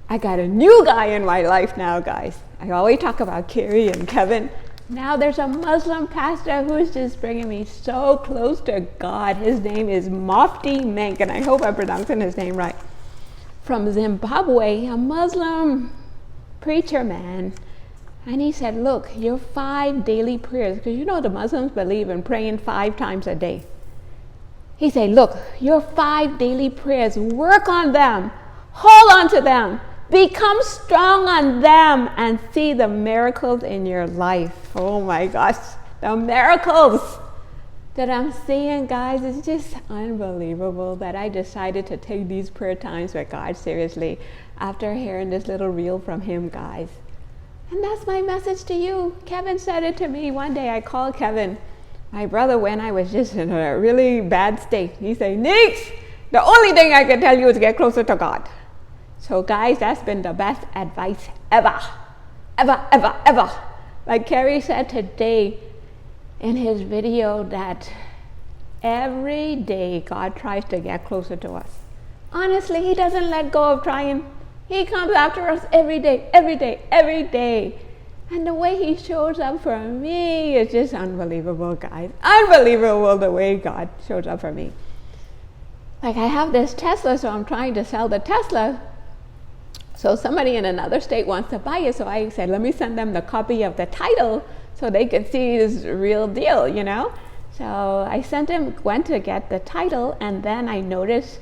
I got a new guy in my life now, guys. I always talk about Carrie and Kevin. Now there's a Muslim pastor who's just bringing me so close to God. His name is Mufti Menk, and I hope I'm pronouncing his name right. From Zimbabwe, a Muslim preacher man. And he said, look, your 5 daily prayers, because you know the Muslims believe in praying 5 times a day. He said, look, your 5 daily prayers, work on them, hold on to them, become strong on them, and see the miracles in your life. Oh my gosh, the miracles that I'm seeing, guys, is just unbelievable that I decided to take these prayer times with God seriously after hearing this little reel from him, guys. And that's my message to you. Kevin said it to me one day. I called Kevin, my brother, when I was just in a really bad state. He said, Nix, the only thing I can tell you is get closer to God. So guys, that's been the best advice ever, ever, ever, ever. Like Carrie said today in his video, that every day God tries to get closer to us. Honestly, he doesn't let go of trying. He comes after us every day, every day, every day. And the way he shows up for me is just unbelievable, guys. Unbelievable the way God shows up for me. Like I have this Tesla, so I'm trying to sell the Tesla. So somebody in another state wants to buy it. So I said, let me send them the copy of the title so they could see this real deal, you know? So I went to get the title, and then I noticed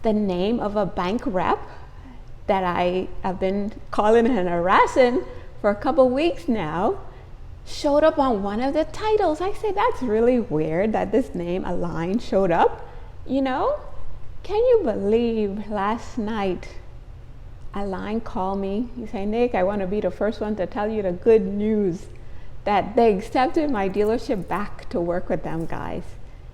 the name of a bank rep that I have been calling and harassing for a couple weeks now showed up on one of the titles. I said, that's really weird that this name, Align, showed up, you know? Can you believe last night Align called me? He said, Nick, I want to be the first one to tell you the good news that they accepted my dealership back to work with them, guys.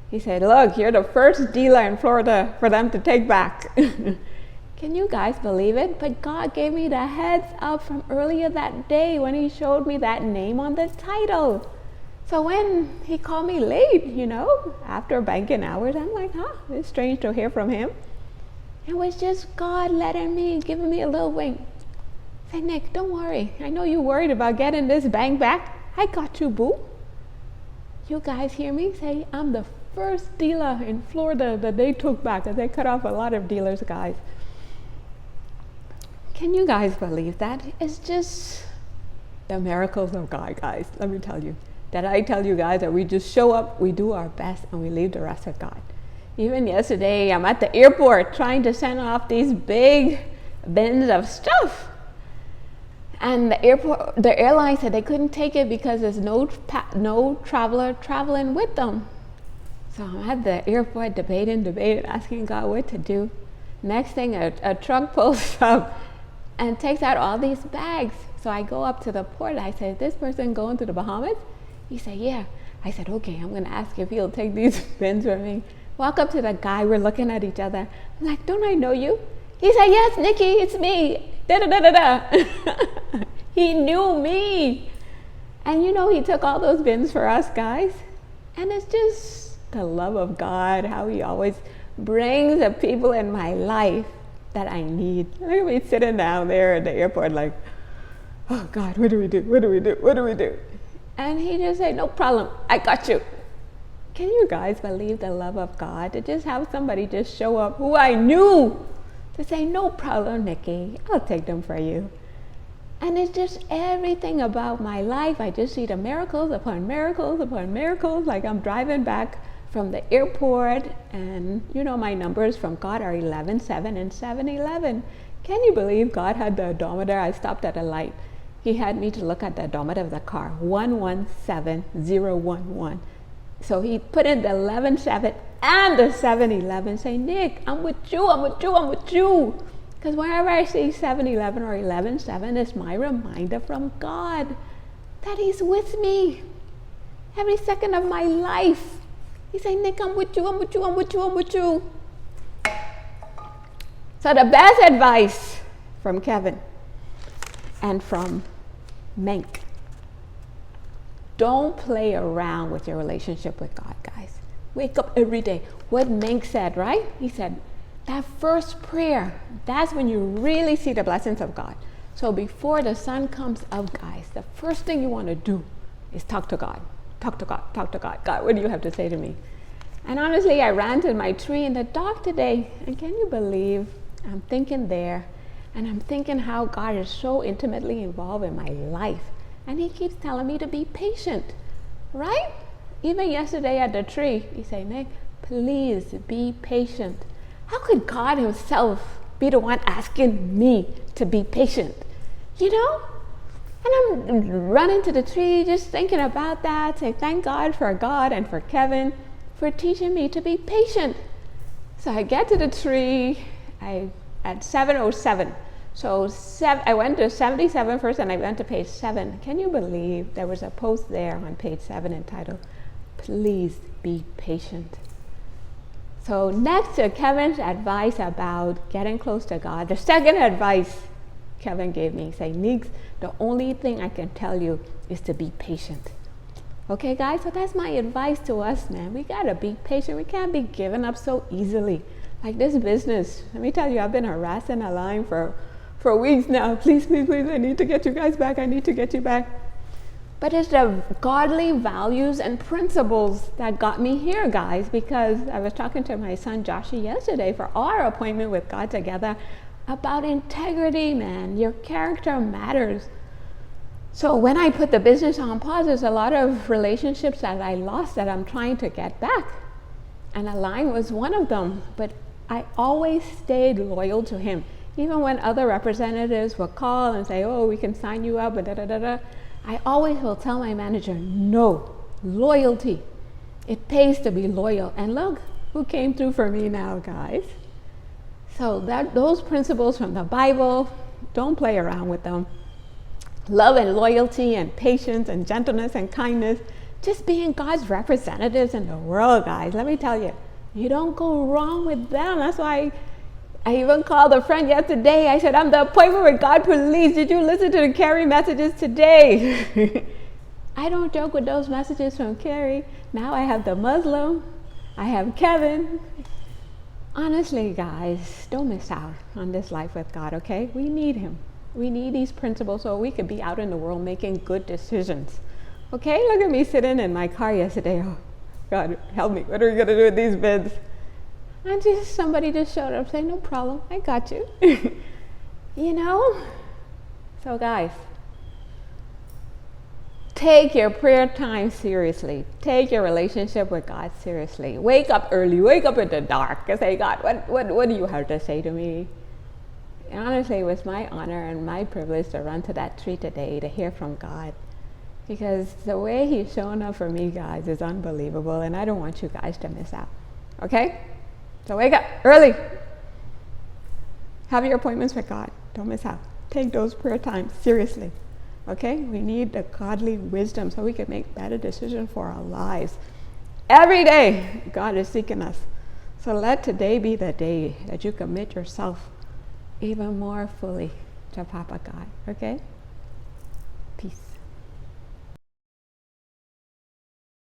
He said, look, you're the first dealer in Florida for them to take back. Can you guys believe it? But God gave me the heads up from earlier that day when he showed me that name on the title. So when he called me late, you know, after banking hours, I'm like, it's strange to hear from him. It was just God giving me a little wink. Say, Nick, don't worry. I know you're worried about getting this bank back. I got you, boo. You guys hear me say, I'm the first dealer in Florida that they took back, because they cut off a lot of dealers, guys. Can you guys believe that? It's just the miracles of God, guys. Let me tell you. That I tell you guys that we just show up, we do our best, and we leave the rest with God. Even yesterday, I'm at the airport trying to send off these big bins of stuff. And the airline said they couldn't take it because there's no traveler traveling with them. So I'm at the airport debating, asking God what to do. Next thing, a truck pulls up and takes out all these bags. So I go up to the port. I said, is this person going to the Bahamas? He said, yeah. I said, okay, I'm going to ask if he'll take these bins for me. Walk up to the guy. We're looking at each other. I'm like, don't I know you? He said, yes, Nikki, it's me. He knew me. And you know, he took all those bins for us, guys. And it's just the love of God, how he always brings the people in my life that I need. Look at me sitting down there at the airport like, oh God, what do we do? What do we do? What do we do? And he just said, no problem, I got you. Can you guys believe the love of God? To just have somebody just show up who I knew to say, no problem, Nikki, I'll take them for you. And it's just everything about my life. I just see the miracles upon miracles upon miracles. Like I'm driving back from the airport, and you know my numbers from God are 11, 7, and 7, 11. Can you believe God had the odometer? I stopped at a light. He had me to look at the odometer of the car, 117011. So he put in the 11.7 and the 7.11, say, Nick, I'm with you, I'm with you, I'm with you. Because whenever I see 7.11 or 11.7, it's my reminder from God that he's with me every second of my life. He's saying, Nick, I'm with you, I'm with you, I'm with you, I'm with you. So the best advice from Kevin and from Menk: don't play around with your relationship with God, guys. Wake up every day. What Menk said, right? He said, that first prayer, that's when you really see the blessings of God. So before the sun comes up, guys, the first thing you want to do is talk to God. Talk to God, talk to God. God, what do you have to say to me? And honestly, I ran to my tree in the dark today, and can you believe I'm thinking there, and I'm thinking how God is so intimately involved in my life, and he keeps telling me to be patient, right? Even yesterday at the tree, he said, Nick, please be patient. How could God himself be the one asking me to be patient? You know? And I'm running to the tree just thinking about that, saying thank God and for Kevin for teaching me to be patient. So I get to the tree at 7:07. So I went to 77 first, and I went to page 7. Can you believe there was a post there on page 7 entitled, Please Be Patient. So next to Kevin's advice about getting close to God, the second advice Kevin gave me, say, Neeks, the only thing I can tell you is to be patient. Okay, guys, so that's my advice to us, man. We gotta be patient. We can't be giving up so easily. Like this business, let me tell you, I've been harassing Align for weeks now. Please, please, please, I need to get you guys back. I need to get you back. But it's the godly values and principles that got me here, guys, because I was talking to my son Joshua yesterday for our appointment with God together about integrity, man. Your character matters. So when I put the business on pause, there's a lot of relationships that I lost that I'm trying to get back. And Align was one of them, but I always stayed loyal to him. Even when other representatives would call and say, oh, we can sign you up, and da-da-da-da, I always will tell my manager, no, loyalty. It pays to be loyal. And look who came through for me now, guys. So those principles from the Bible, don't play around with them. Love and loyalty and patience and gentleness and kindness, just being God's representatives in the world, guys. Let me tell you, you don't go wrong with them. That's why I even called a friend yesterday. I said, I'm the appointment with God police. Did you listen to the Carrie messages today? I don't joke with those messages from Carrie. Now I have the Muslim. I have Kevin. Honestly, guys, don't miss out on this life with God, okay? We need him. We need these principles so we can be out in the world making good decisions. Okay, look at me sitting in my car yesterday. Oh, God, help me. What are we going to do with these bids? And somebody just showed up saying, no problem, I got you. You know? So guys, take your prayer time seriously. Take your relationship with God seriously. Wake up early, wake up in the dark and say, God, what do you have to say to me? And honestly, it was my honor and my privilege to run to that tree today to hear from God. Because the way he's shown up for me, guys, is unbelievable, and I don't want you guys to miss out. Okay? So wake up early. Have your appointments with God. Don't miss out. Take those prayer times seriously. Okay? We need the godly wisdom so we can make better decisions for our lives. Every day, God is seeking us. So let today be the day that you commit yourself even more fully to Papa God. Okay?